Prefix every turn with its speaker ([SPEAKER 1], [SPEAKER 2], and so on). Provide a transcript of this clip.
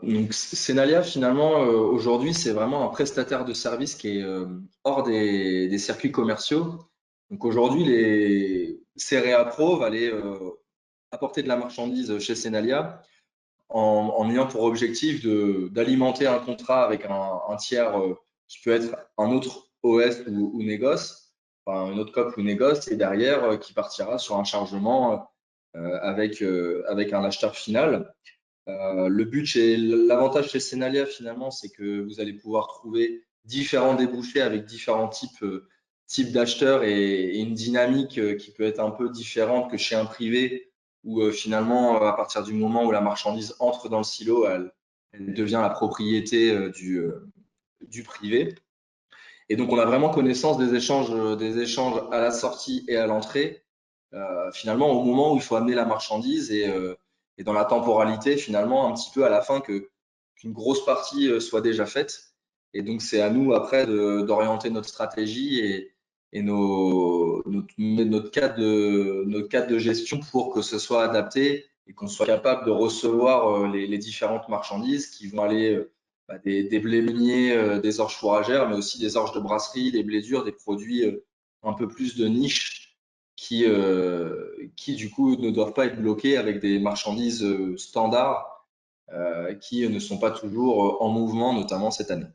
[SPEAKER 1] Donc Senalia, finalement, aujourd'hui, c'est vraiment un prestataire de service qui est hors des circuits commerciaux. Donc aujourd'hui, Cerea Pro va aller apporter de la marchandise chez Senalia en ayant pour objectif d'alimenter un contrat avec un tiers qui peut être un autre OS ou négoce, enfin un autre COP ou négoce, et derrière qui partira sur un chargement avec un acheteur final. Le but l'avantage chez Senalia finalement, c'est que vous allez pouvoir trouver différents débouchés avec différents types d'acheteurs et une dynamique qui peut être un peu différente que chez un privé où finalement, à partir du moment où la marchandise entre dans le silo, elle devient la propriété du privé. Et donc, on a vraiment connaissance des échanges à la sortie et à l'entrée, finalement, au moment où il faut amener la marchandise et dans la temporalité, finalement, un petit peu à la fin qu'une grosse partie soit déjà faite. Et donc, c'est à nous après d'orienter notre stratégie et notre cadre de gestion pour que ce soit adapté et qu'on soit capable de recevoir les différentes marchandises qui vont aller des blés meuniers, des orges fourragères, mais aussi des orges de brasserie, des blés durs, des produits un peu plus de niche qui du coup ne doivent pas être bloqués avec des marchandises standards qui ne sont pas toujours en mouvement, notamment cette année.